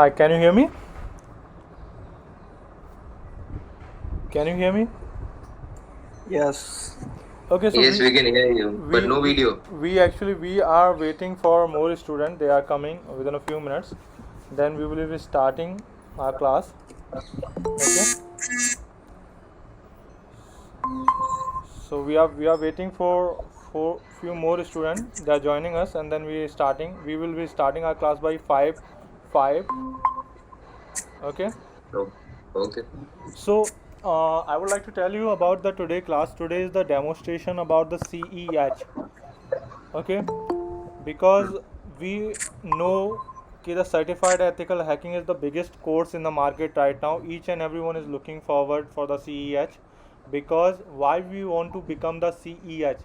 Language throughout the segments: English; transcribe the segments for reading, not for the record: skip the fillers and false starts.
Hi, can you hear me? Can you hear me? Yes. Okay, so Yes, we can hear you, but we no we, video. we are waiting for more students. They are coming within a few minutes. Then we will be starting our class. Okay. So we are waiting for few more students. They are joining us, and then we starting. We will be starting our class by five. Okay. Oh, okay. So, I would like to tell you about the today class. Today is the demonstration about the CEH. Okay, because we know that the certified ethical hacking is the biggest course in the market right now. Each and everyone is looking forward for the CEH. Because why we want to become the CEH?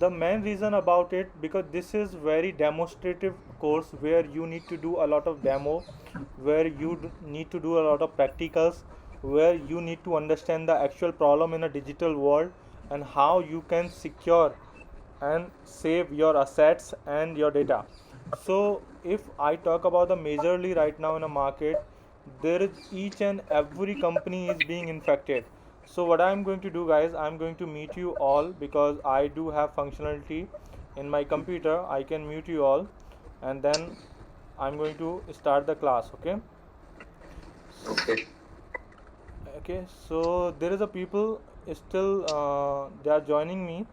The main reason about it, because this is very demonstrative course where you need to do a lot of demo, where you need to do a lot of practicals, where you need to understand the actual problem in a digital world and how you can secure and save your assets and your data. So if I talk about the majorly right now in a market, there is each and every company is being infected. So what I'm going to do, guys, I'm going to meet you all because I do have functionality in my computer. I can mute you all, and then I'm going to start the class. Okay. Okay. Okay, so there is a people still they are joining me.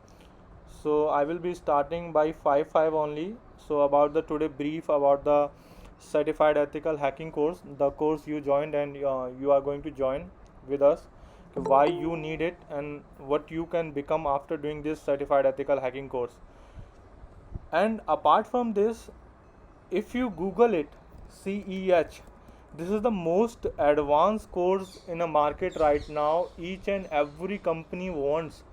So I will be starting by 5 only. So about the today brief about the certified ethical hacking course, the course you joined, and you are going to join with us. Why you need it and what you can become after doing this certified ethical hacking course. And apart from this, if you Google it, CEH, this is the most advanced course in a market right now. Each and every company wants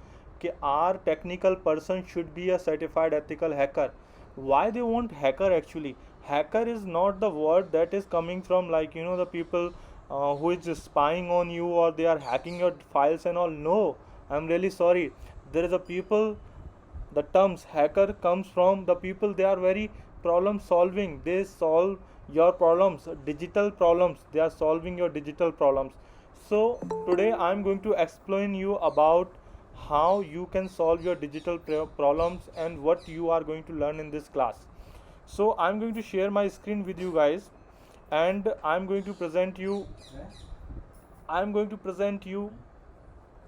that our technical person should be a certified ethical hacker. Why they want hacker actually? Hacker is not the word that is coming from, like, the people who is spying on you or they are hacking your files and all. No, I'm really sorry. There is a people, the terms hacker comes from the people, they are very problem solving, they solve your problems, digital problems, they are solving your digital problems. So today I'm going to explain you about how you can solve your digital problems and what you are going to learn in this class. So I'm going to share my screen with you guys, and I'm going to present you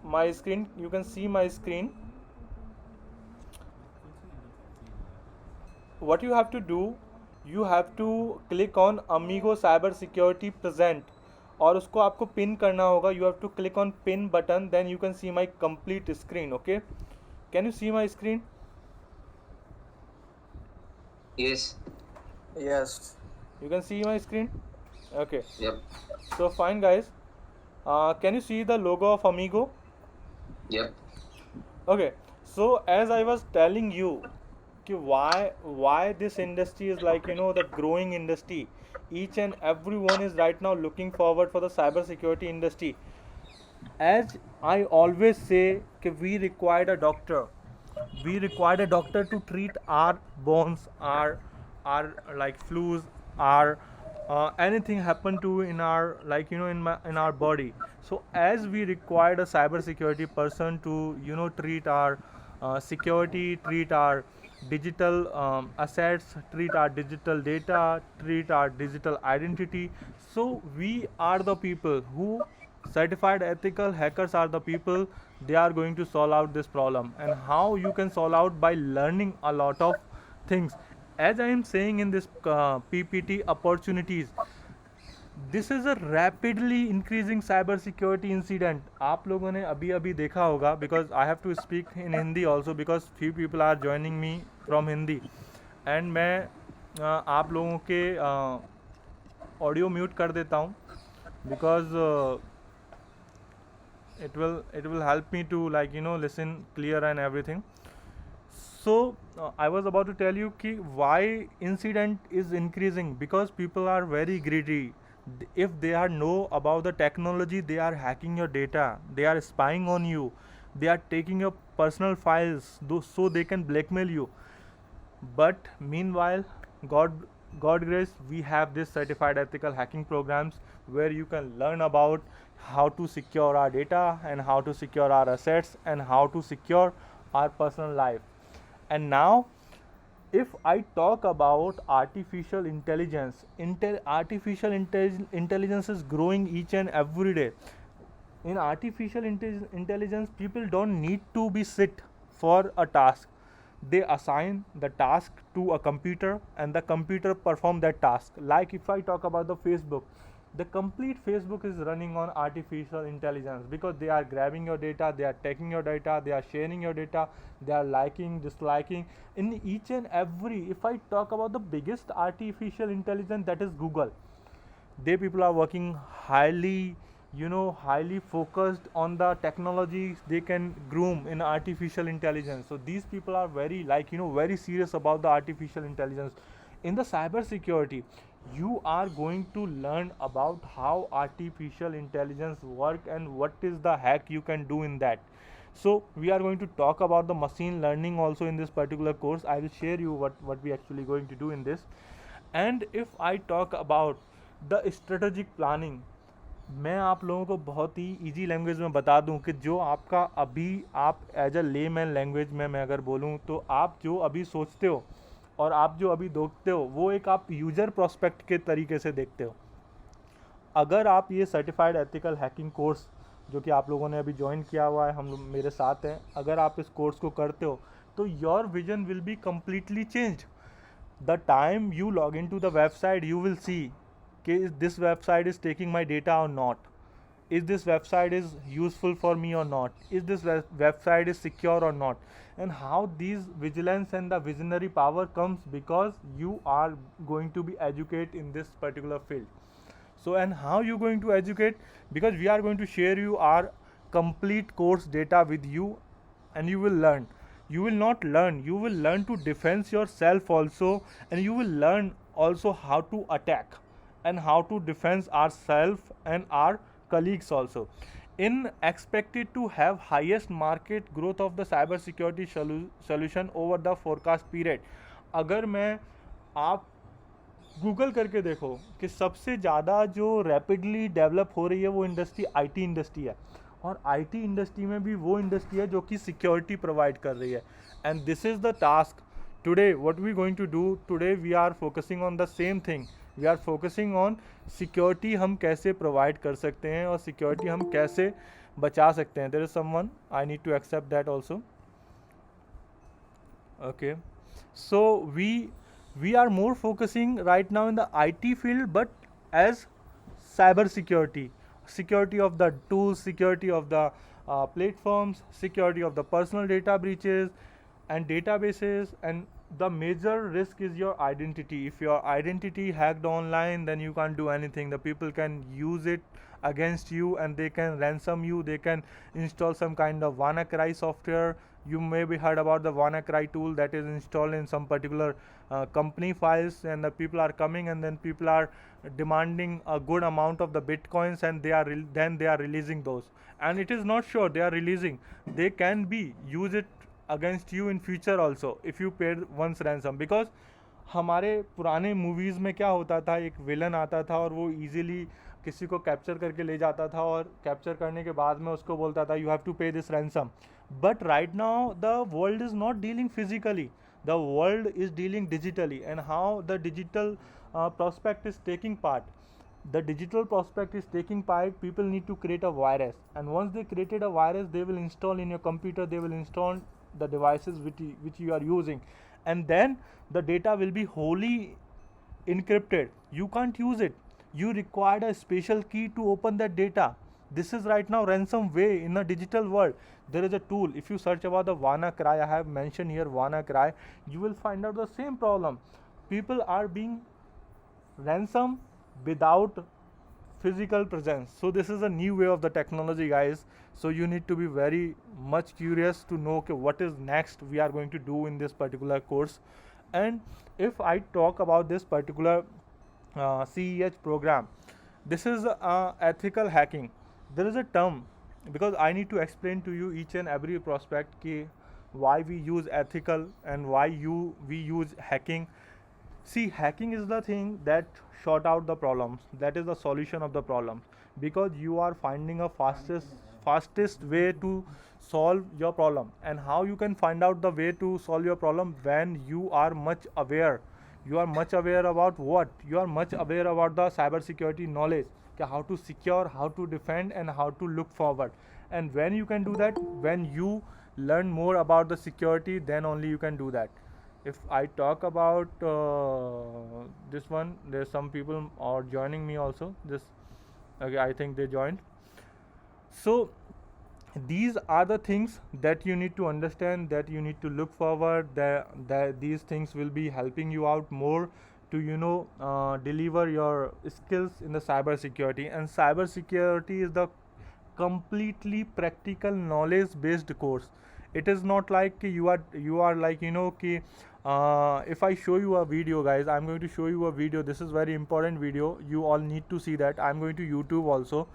my screen. You can see my screen. What you have to do, you have to click on Amigo Cyber Security Present, और उसको आपको pin करना होगा. You have to click on pin button, then you can see my complete screen. Okay, can you see my screen? Yes. Yes. You can see my screen. Okay, Yep. so fine, guys. Can you see the logo of Amigo? Yep. Okay, so as I was telling you, why this industry is, like, the growing industry. Each and everyone is right now looking forward for the cyber security industry. As I always say, we required a doctor. We required a doctor to treat our bones, our like flus, our anything happen to in our, like, in our body. So as we required a cyber security person to treat our security, treat our digital assets, treat our digital data, treat our digital identity. So we are the people who, certified ethical hackers are the people, they are going to solve out this problem. And how you can solve out? By learning a lot of things. As I am saying in this PPT opportunities, this is a rapidly increasing cyber security incident. आप लोगों ने अभी अभी देखा होगा, because I have to speak in Hindi also because few people are joining me from Hindi. And मैं आप लोगों के ऑडियो म्यूट कर देता हूँ, because it will help me to, like, listen clear and everything. So I was about to tell you ki why incident is increasing, because people are very greedy. If they are know about the technology, they are hacking your data, they are spying on you, they are taking your personal files so they can blackmail you. But meanwhile, god God grace, we have this certified ethical hacking programs where you can learn about how to secure our data and how to secure our assets and how to secure our personal life. And now, if I talk about artificial intelligence, intelligence is growing each and every day. In artificial intelligence, people don't need to be sit for a task. They assign the task to a computer and the computer perform that task. Like if I talk about the Facebook, the complete Facebook is running on artificial intelligence, because they are grabbing your data, they are taking your data, they are sharing your data, they are liking, disliking in each and every. If I talk about the biggest artificial intelligence, that is Google. They people are working highly, highly focused on the technologies they can groom in artificial intelligence. So these people are very, very serious about the artificial intelligence. In the cyber security, you are going to learn about how artificial intelligence work and what is the hack you can do in that. So we are going to talk about the machine learning also in this particular course. I will share you what we actually going to do in this. And if I talk about the strategic planning, मैं आप लोगों को बहुत ही easy language में बता दूं कि जो आपका अभी आप एज अ लेमैन लैंग्वेज में मैं अगर बोलूं तो आप जो अभी सोचते हो और आप जो अभी देखते हो वो एक आप यूजर प्रोस्पेक्ट के तरीके से देखते हो. अगर आप ये सर्टिफाइड एथिकल हैकिंग कोर्स जो कि आप लोगों ने अभी ज्वाइन किया हुआ है, हम लोग मेरे साथ हैं, अगर आप इस कोर्स को करते हो तो your vision will be completely changed. The time you log in to the website you will see is this website is taking my data or not, is this website is useful for me or not, is this website is secure or not, and how these vigilance and the visionary power comes because you are going to be educated in this particular field. So and how you going to educate, because we are going to share you our complete course data with you, and you will learn. You will not learn, you will learn to defend yourself also, and you will learn also how to attack and how to defend ourselves and our colleagues also. In expected to have highest market growth of the cyber security solution over the forecast period. अगर मैं आप Google करके देखो कि सबसे ज़्यादा जो rapidly develop हो रही है वो इंडस्ट्री आईटी इंडस्ट्री है, और आईटी इंडस्ट्री में भी वो इंडस्ट्री है जो कि सिक्योरिटी प्रोवाइड कर रही है. And this is the task today. What we going to do today, we are focusing on the same thing. We are focusing on security हम कैसे प्रोवाइड कर सकते हैं और सिक्योरिटी हम कैसे बचा सकते हैं. There is someone I need to accept that also. Okay, so we are more focusing right now in the IT field, but as cyber security of the tools, security of the platforms, security of the personal data breaches and databases. And the major risk is your identity. If your identity hacked online, then you can't do anything. The people can use it against you and they can ransom you. They can install some kind of WannaCry software. You may be heard about the WannaCry tool that is installed in some particular company files, and the people are coming and then people are demanding a good amount of the bitcoins, and then they are releasing those, and it is not sure they are releasing. They can be use it against you in future also if you paid once ransom. because हमारे पुराने movies में क्या होता था, एक villain आता था और वो इजीली किसी को कैप्चर करके ले जाता था, और कैप्चर करने के बाद में उसको बोलता था यू हैव टू पे this ransom. But right now the world is not dealing physically, the world is dealing digitally. And how the digital prospect is taking part, the digital prospect is taking part, people need to create a virus, and once they created a virus, they will install in your computer, they will install the devices which you are using, and then the data will be wholly encrypted. You can't use it, you require a special key to open that data. This is right now ransomware in a digital world. There is a tool, if you search about the WannaCry, I have mentioned here WannaCry, you will find out the same problem. People are being ransom without physical presence. So this is a new way of the technology, guys. So you need to be very much curious to know okay, what is next we are going to do in this particular course. And if I talk about this particular CEH program, this is ethical hacking. There is a term, because I need to explain to you each and every prospect ki why we use ethical and why we use hacking. See, hacking is the thing that sort out the problems. That is the solution of the problem, because you are finding a fastest way to solve your problem. And how you can find out the way to solve your problem? When you are much aware. You are much aware about what? You are much aware about the cybersecurity knowledge. How to secure, how to defend, and how to look forward. And when you can do that, when you learn more about the security, then only you can do that. If I talk about this one, there's some people are joining me also. This, okay, I think they joined. So these are the things that you need to understand, that you need to look forward, that these things will be helping you out more to deliver your skills in the cyber security. And cyber security is the completely practical knowledge based course. It is not like you are like if I show you a video, guys, I'm going to show you a video. This is very important video, you all need to see that. I'm going to YouTube also,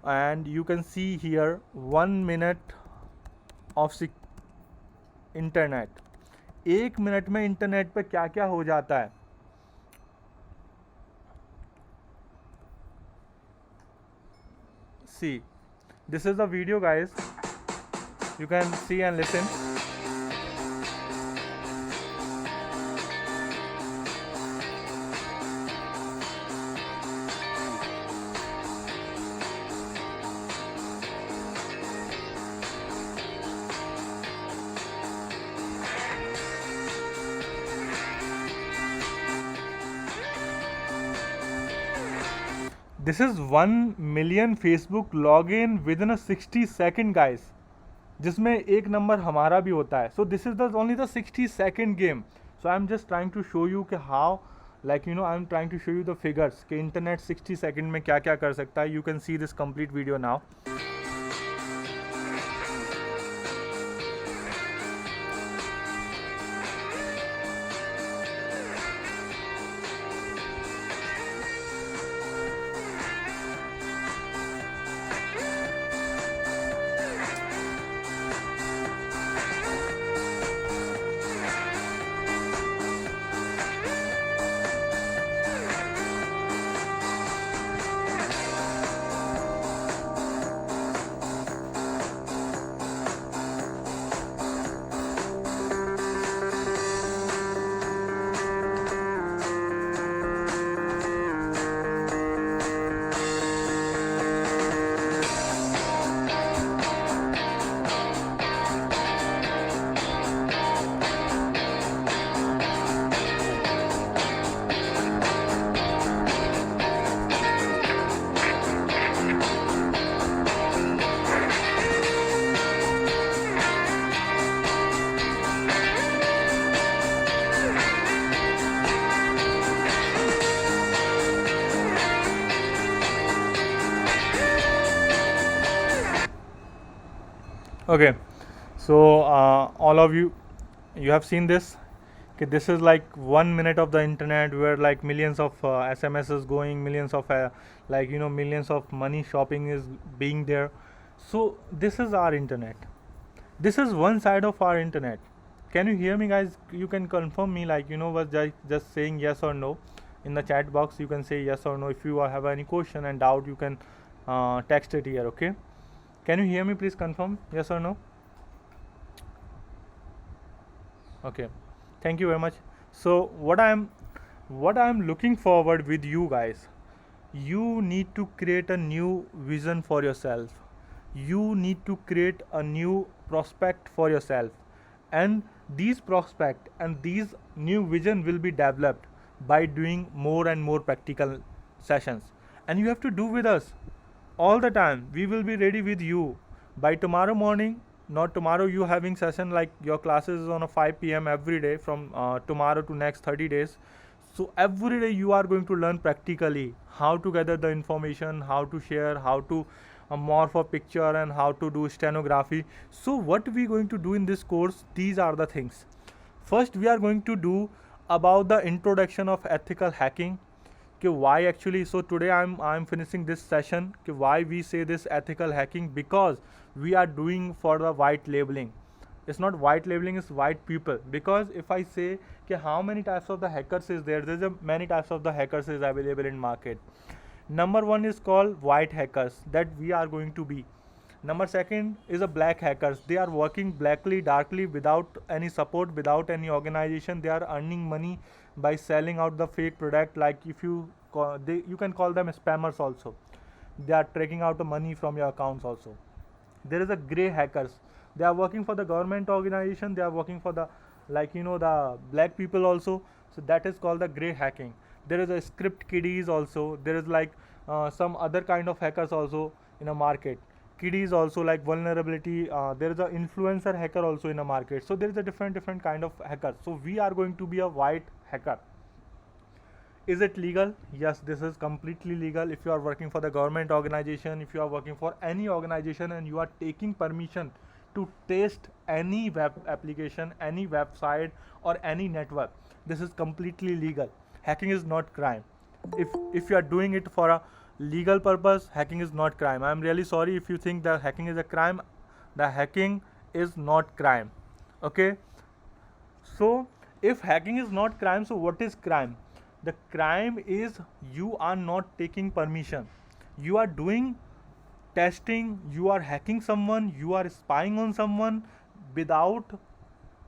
and you can see here 1 minute of internet. 1 minute में internet पे क्या क्या हो जाता है. See, this is the video, guys. You can see and listen. This is 1 million Facebook login within a 60-second, guys. जिसमें एक number हमारा भी होता है. So this is the only the 60-second game. So I'm just trying to show you कि how, like I'm trying to show you the figures कि internet 60 second में क्या क्या कर सकता है. You can see this complete video now. Okay, so all of you have seen this. Okay, this is like 1 minute of the internet where like millions of SMSs going, millions of millions of money shopping is being there. So this is our internet. This is one side of our internet. Can you hear me, guys? You can confirm me, like was just saying yes or no in the chat box. You can say yes or no. If you have any question and doubt, you can text it here. Okay. Can you hear me? Please confirm yes or no. Okay, thank you very much. So what I'm looking forward with you guys, you need to create a new vision for yourself. You need to create a new prospect for yourself, and these prospect and these new vision will be developed by doing more and more practical sessions. And you have to do with us all the time. We will be ready with you by tomorrow morning. Not tomorrow you having session, like your classes is on a 5 p.m. every day from tomorrow to next 30 days. So every day you are going to learn practically how to gather the information, how to share, how to morph a picture, and how to do stenography. So what we going to do in this course, these are the things. First we are going to do about the introduction of ethical hacking. Why actually, so today I'm finishing this session why we say this ethical hacking, because we are doing for the white labeling. It's not white labeling, it's white people. Because if I say कि how many types of the hackers is there, there's a many types of the hackers is available in market. Number one is called white hackers, that we are going to be. Number second is a black hackers. They are working blackly, darkly, without any support, without any organization. They are earning money by selling out the fake product. Like if you you can call them spammers also. They are taking out the money from your accounts also. There is a gray hackers. They are working for the government organization. They are working for the, like the black people also. So that is called the gray hacking. There is a script kiddies also. There is like some other kind of hackers also in a market. Kiddies also, like vulnerability. There is a influencer hacker also in a market. So there is a different kind of hackers. So we are going to be a white hacker. Is it legal? Yes, this is completely legal. If you are working for the government organization, if you are working for any organization and you are taking permission to test any web application, any website, or any network, this is completely legal. Hacking is not crime. If you are doing it for a legal purpose, hacking is not crime. I am really sorry if you think that hacking is a crime. The hacking is not crime. Okay. So if hacking is not crime, so what is crime? The crime is you are not taking permission. You are doing testing, you are hacking someone, you are spying on someone without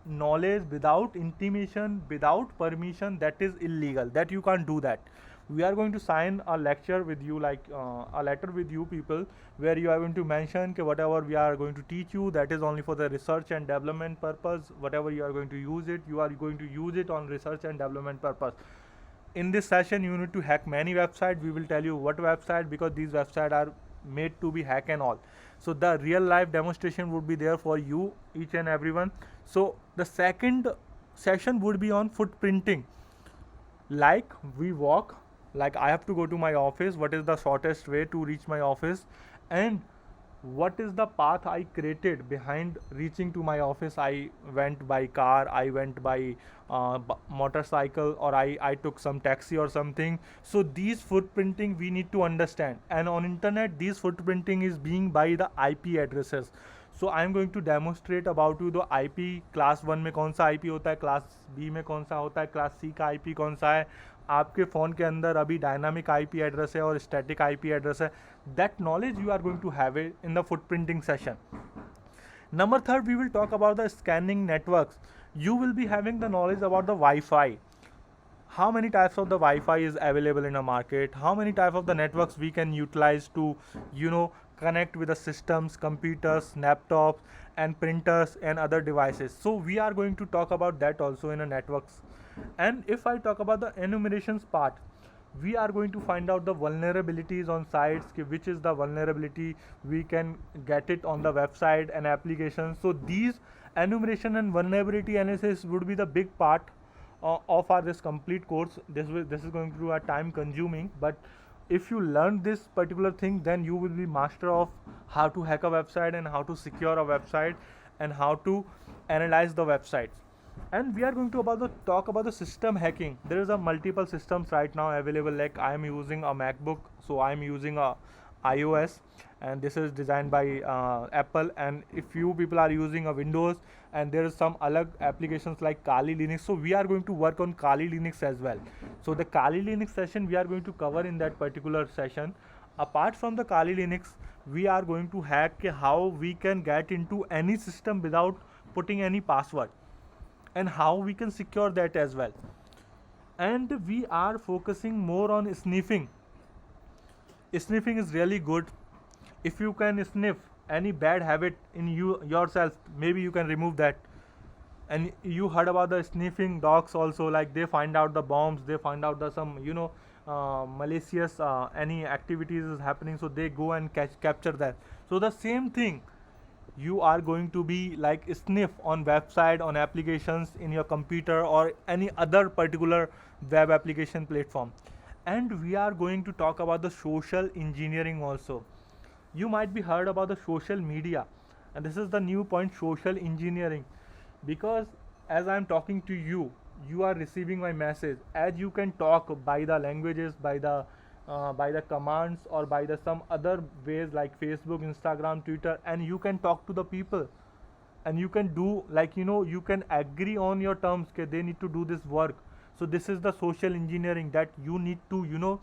knowledge, without intimation, without permission. That is illegal. That you can't do that. We are going to sign a lecture with you, like a letter with you people, where you are going to mention that whatever we are going to teach you, that is only for the research and development purpose. Whatever you are going to use it, you are going to use it on research and development purpose. In this session you need to hack many websites. We will tell you what website, because these websites are made to be hacked and all. So the real life demonstration would be there for you, each and everyone. So the second session would be on footprinting. Like we walk, like I have to go to my office, what is the shortest way to reach my office, and what is the path I created behind reaching to my office. I went by car, I went by motorcycle, or I took some taxi or something. So these footprinting we need to understand, and on internet these footprinting is being by the IP addresses. So I am going to demonstrate about you the IP. Class 1 में कौन सा IP होता है, class B में कौन सा होता है, क्लास C का IP कौन सा है, आपके फ़ोन के अंदर अभी डायनामिक IP एड्रेस है और स्टैटिक IP एड्रेस है. That knowledge you are going to have it in the footprinting session. Number third, we will talk about the scanning networks. You will be having the knowledge about the Wi-Fi. How many types of the Wi-Fi is available in a market? How many types of the networks we can utilize to, connect with the systems, computers, laptops, and printers and other devices. So we are going to talk about that also in a networks. And if I talk about the enumerations part, we are going to find out the vulnerabilities on sites, which is the vulnerability we can get it on the website and applications. So these enumeration and vulnerability analysis would be the big part of our this complete course. This is going to be a time consuming, but if you learn this particular thing, then you will be master of how to hack a website and how to secure a website and how to analyze the websites. And we are going to talk about the system hacking. There is a multiple systems right now available. Like I am using a MacBook, so I am using a iOS, and this is designed by Apple. And if you people are using a Windows, and there is some other applications like Kali Linux, so we are going to work on Kali Linux as well. So the Kali Linux session we are going to cover in that particular session. Apart from the Kali Linux, we are going to hack how we can get into any system without putting any password, and how we can secure that as well. And we are focusing more on sniffing. Sniffing is really good. If you can sniff any bad habit in you yourself, maybe you can remove that. And you heard about the sniffing dogs also, like they find out the bombs, they find out the some malicious any activities is happening, so they go and capture that. So the same thing, you are going to be like sniff on website, on applications in your computer or any other particular web application platform. And we are going to talk about the social engineering also. You might be heard about the social media, and this is the new point, social engineering. Because as I am talking to you, you are receiving my message. As you can talk by the languages, by the commands, or by the some other ways like Facebook, Instagram, Twitter, and you can talk to the people. and you can do, like, you can agree on your terms that they need to do this work. So this is the social engineering that you need to,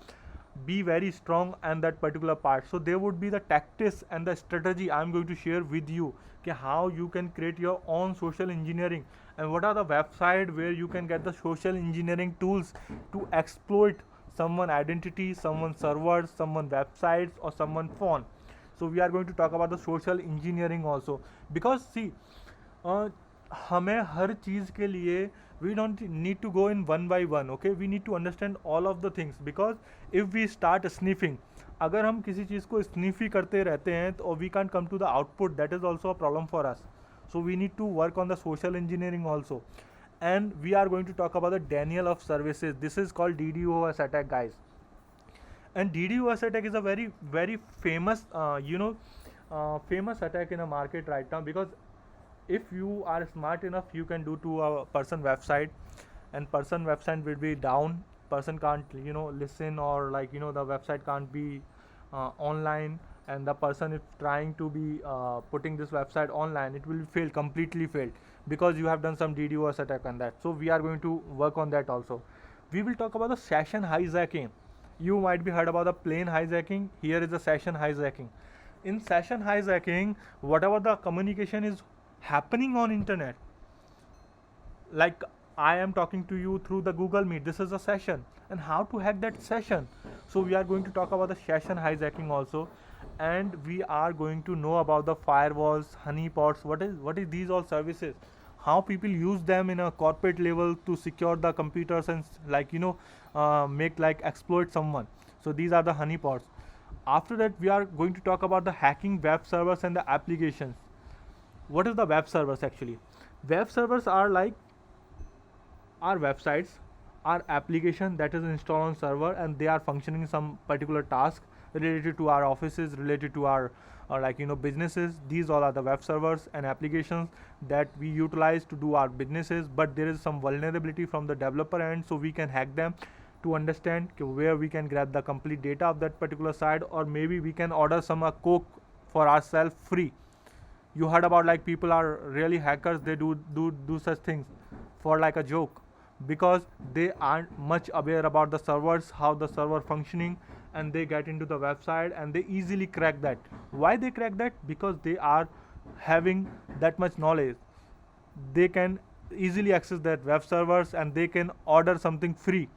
be very strong and that particular part. So there would be the tactics and the strategy I'm going to share with you, okay, how you can create your own social engineering, and what are the website where you can get the social engineering tools to exploit someone identity, someone servers, someone websites, or someone phone. So we are going to talk about the social engineering also, because see, हमें हर चीज़ के लिए we don't need to go in one by one, okay, we need to understand all of the things, because if we start sniffing, अगर हम किसी चीज़ को sniff ही करते रहते हैं तो we can't come to the output, that is also a problem for us. So we need to work on the social engineering also, and we are going to talk about the Daniel of services. This is called DDoS attack, guys. And DDoS attack is a very very famous famous attack in a market right now, because if you are smart enough, you can do to a person website, and person website will be down, person can't listen, or like the website can't be online, and the person is trying to be putting this website online, it will fail, completely failed, because you have done some DDoS attack on that. So we are going to work on that also. We will talk about the session hijacking. You might be heard about the plane hijacking. Here is the session hijacking. In session hijacking, whatever the communication is happening on internet, like I am talking to you through the Google Meet, this is a session, and how to hack that session. So we are going to talk about the session hijacking also, and we are going to know about the firewalls, honeypots, what is these all services, how people use them in a corporate level to secure the computers and make like exploit someone. So these are the honeypots. After that, we are going to talk about the hacking web servers and the applications. What is the web servers actually? Web servers are like our websites, our application that is installed on server, and they are functioning some particular task related to our offices, related to our businesses. These all are the web servers and applications that we utilize to do our businesses, but there is some vulnerability from the developer end, so we can hack them to understand where we can grab the complete data of that particular site, or maybe we can order some coke for ourselves free. You heard about like people are really hackers, they do such things for like a joke, because they aren't much aware about the servers, how the server functioning, and they get into the website and they easily crack that. Why they crack that? Because they are having that much knowledge, they can easily access that web servers and they can order something free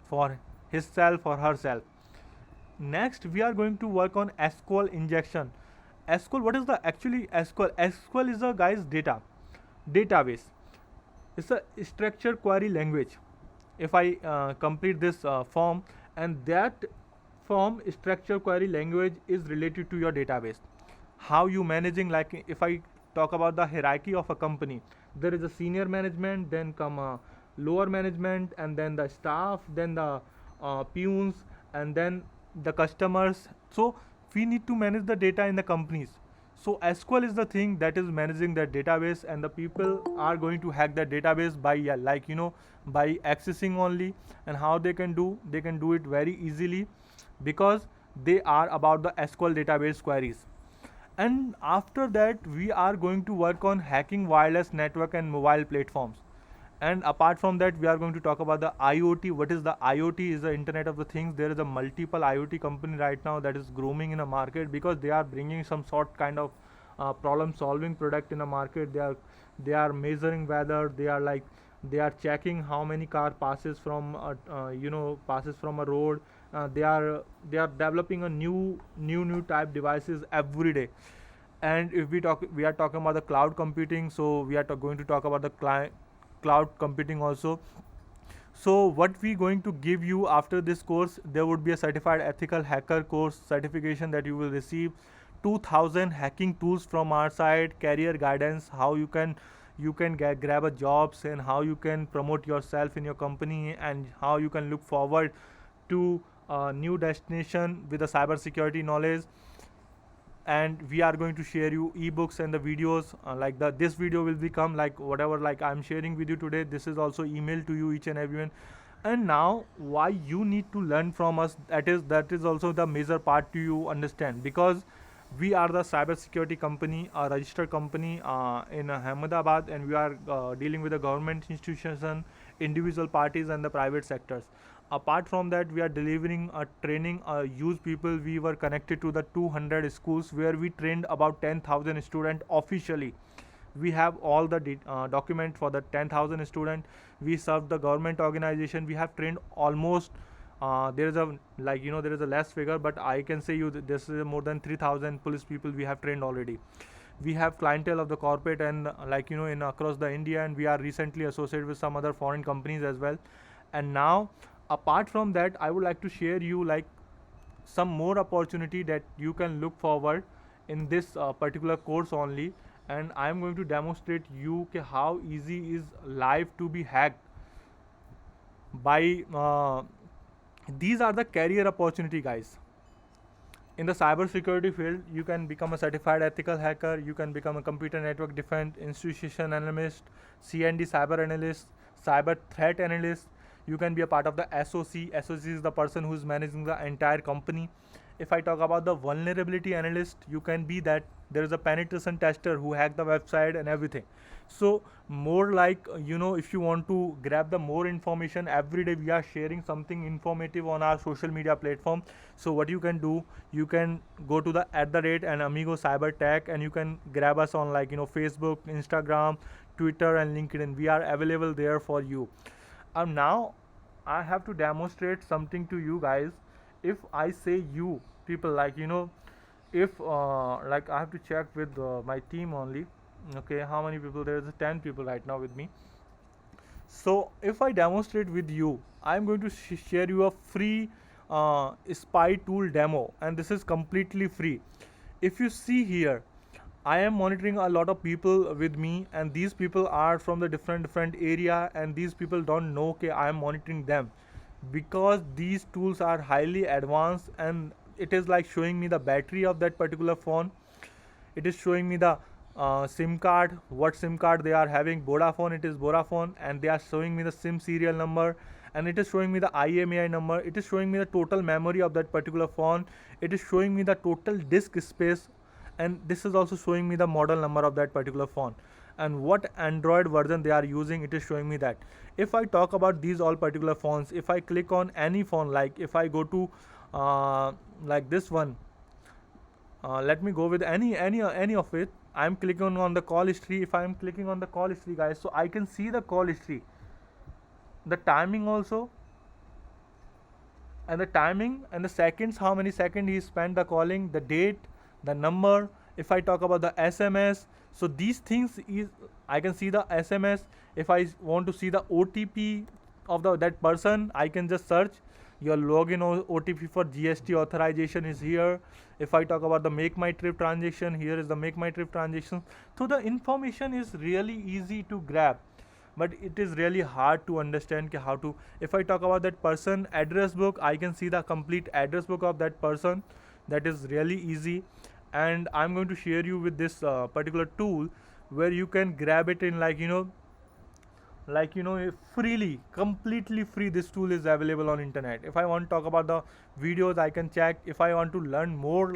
for himself or herself. Next, we are going to work on SQL injection. SQL, what is the actually SQL? SQL is a guy's database. It's a structured query language. If I complete this form, and that form structured query language is related to your database. How you managing, like if I talk about the hierarchy of a company, there is a senior management, then come a lower management, and then the staff, then the peons, and then the customers. So we need to manage the data in the companies. So SQL is the thing that is managing that database, and the people are going to hack that database by by accessing only. And how they can do it very easily, because they are about the SQL database queries. And after that, we are going to work on hacking wireless network and mobile platforms. And apart from that, we are going to talk about the IoT. What is the IoT? Is the Internet of the Things. There is a multiple IoT company right now that is grooming in a market, because they are bringing some sort kind of problem solving product in a market. They are measuring weather, they are checking how many car passes from passes from a road. They are developing a new type devices every day. And if we are talking about the cloud computing, so we are going to talk about the cloud computing also. So what we going to give you after this course, there would be a certified ethical hacker course certification that you will receive, 2000 hacking tools from our side, career guidance, how you can grab a jobs, and how you can promote yourself in your company, and how you can look forward to a new destination with the cybersecurity knowledge. And we are going to share you ebooks and the videos, this video will become like whatever like I'm sharing with you today, this is also emailed to you, each and everyone. And now, why you need to learn from us, that is also the major part to you understand, because We are the cybersecurity company, a registered company in Ahmedabad, and we are dealing with the government institution, individual parties, and the private sectors. Apart from that, we are delivering a training, use people. We were connected to the 200 schools where we trained about 10,000 students officially. We have all the document for the 10,000 student. We serve the government organization. We have trained almost there is a, like, there is a less figure, but I can say you this is more than 3,000 police people we have trained already. We have clientele of the corporate and in across the India, and we are recently associated with some other foreign companies as well. And now, apart from that, I would like to share you like some more opportunity that you can look forward in this particular course only. And I am going to demonstrate you how easy is life to be hacked by these are the career opportunity, guys. In the cybersecurity field, you can become a certified ethical hacker, you can become a computer network defense institution analyst, CND cyber analyst, cyber threat analyst. You can be a part of the SOC. SOC is the person who is managing the entire company. If I talk about the vulnerability analyst, you can be that. There is a penetration tester who hack the website and everything. So more like, if you want to grab the more information, every day we are sharing something informative on our social media platform. So what you can do, you can go to the @ and Amigo Cyber Tech, and you can grab us on Facebook, Instagram, Twitter, and LinkedIn. We are available there for you. Now I have to demonstrate something to you guys. If I say you people, if I have to check with my team only. Okay, how many people? There is 10 people right now with me. So if I demonstrate with you, I'm going to share you a free spy tool demo, and this is completely free. If you see here, I am monitoring a lot of people with me, and these people are from the different area, and these people don't know okay I am monitoring them, because these tools are highly advanced, and it is like showing me the battery of that particular phone. It is showing me the SIM card, what SIM card they are having. Vodafone, it is Vodafone, and they are showing me the SIM serial number, and it is showing me the IMEI number. It is showing me the total memory of that particular phone. It is showing me the total disk space, and this is also showing me the model number of that particular phone and what Android version they are using. It is showing me that. If I talk about these all particular phones, if I click on any phone, like if I go to like this one, let me go with any of it. I'm clicking on the call history. If I'm clicking on the call history, guys, so I can see the call history, the timing also, and the timing and the seconds, how many seconds he spent the calling, the date, the number. If I talk about the SMS, so these things is, I can see the SMS. If I want to see the OTP of that person, I can just search your login OTP for GST authorization is here. If I talk about the make my trip transaction, here is the make my trip transaction. So the information is really easy to grab, but it is really hard to understand how to. If I talk about that person address book, I can see the complete address book of that person. That is really easy, and I'm going to share you with this particular tool where you can grab it in freely, completely free. This tool is available on internet. If I want to talk about the videos, I can check. If I want to learn more,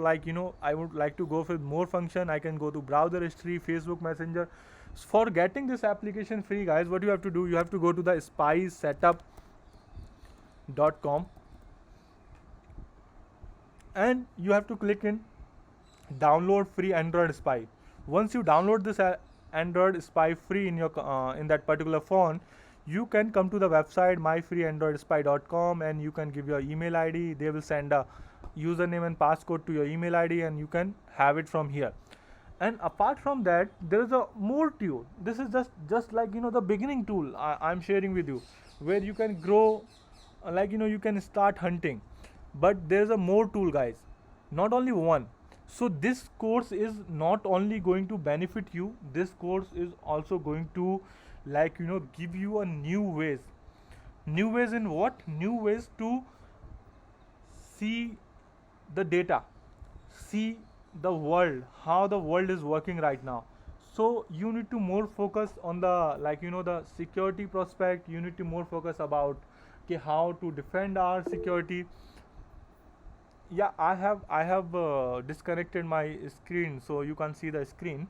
I would like to go with more function, I can go to browser history, Facebook Messenger. For getting this application free, guys, what you have to do, you have to go to the spysetup.com, and you have to click in download free Android Spy. Once you download this Android Spy free in your in that particular phone, you can come to the website myfreeandroidspy.com, and you can give your email ID. They will send a username and passcode to your email ID, and you can have it from here. And apart from that, there is a more tool. This is just the beginning tool I'm sharing with you, where you can grow, you can start hunting. But there is a more tool, guys, not only one. So this course is not only going to benefit you, this course is also going to give you a new ways. New ways in what? New ways to see the data, see the world, how the world is working right now. So you need to more focus on the the security prospect. You need to more focus about how to defend our security. Yeah, I have disconnected my screen so you can see the screen.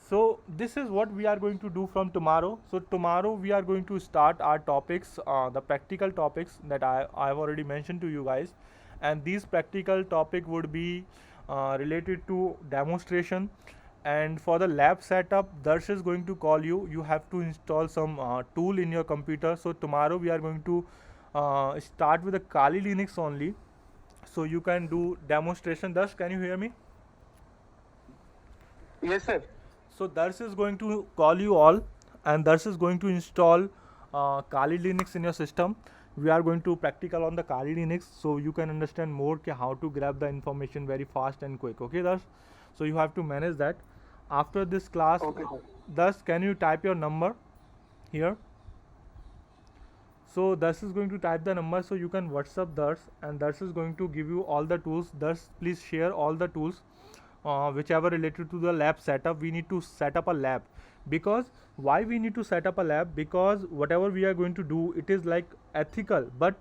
So this is what we are going to do from tomorrow. So tomorrow we are going to start our topics, the practical topics that I've already mentioned to you guys, and these practical topic would be related to demonstration. And for the lab setup, Darsh is going to call you. You have to install some tool in your computer. So tomorrow we are going to start with the Kali Linux only, so you can do demonstration. Darsh, can you hear me? Yes, sir. So Darsh is going to call you all, and Darsh is going to install Kali Linux in your system. We are going to practical on the Kali Linux, so you can understand more how to grab the information very fast and quick. Okay, Darsh. So you have to manage that. After this class, Okay, sir. Darsh, can you type your number here? So Darsh is going to type the number, so you can WhatsApp Darsh, and Darsh is going to give you all the tools. Darsh, please share all the tools whichever related to the lab setup. We need to set up a lab, because why we need to set up a lab, because whatever we are going to do, it is like ethical. But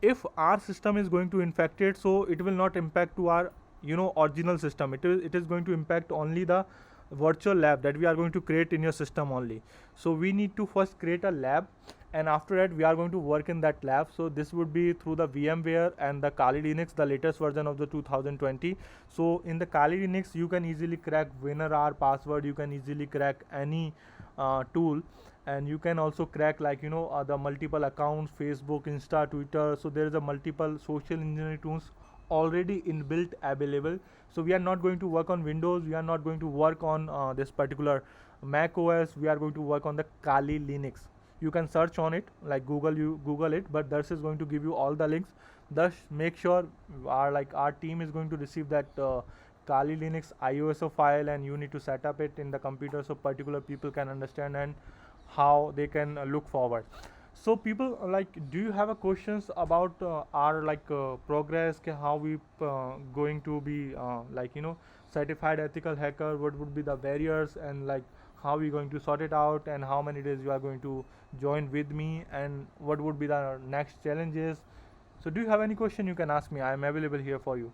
if our system is going to infect it, so it will not impact to our original system. It is going to impact only the virtual lab that we are going to create in your system only. So we need to first create a lab, and after that we are going to work in that lab. So this would be through the VMware and the Kali Linux, the latest version of the 2020. So in the Kali Linux you can easily crack WinRAR password, you can easily crack any tool, and you can also crack like the multiple accounts, Facebook, Insta, Twitter. So there is a multiple social engineering tools already inbuilt available. So we are not going to work on Windows, we are not going to work on this particular Mac OS, we are going to work on the Kali Linux. You can search on it, like you Google it, but Darsh is going to give you all the links. Thus make sure our team is going to receive that Kali Linux ISO file, and you need to set up it in the computer so particular people can understand and how they can look forward. So people do you have a questions about our progress, how we going to be certified ethical hacker? What would be the barriers, and how we going to sort it out, and how many days you are going to join with me, and what would be the next challenges? So do you have any question, you can ask me. I am available here for you.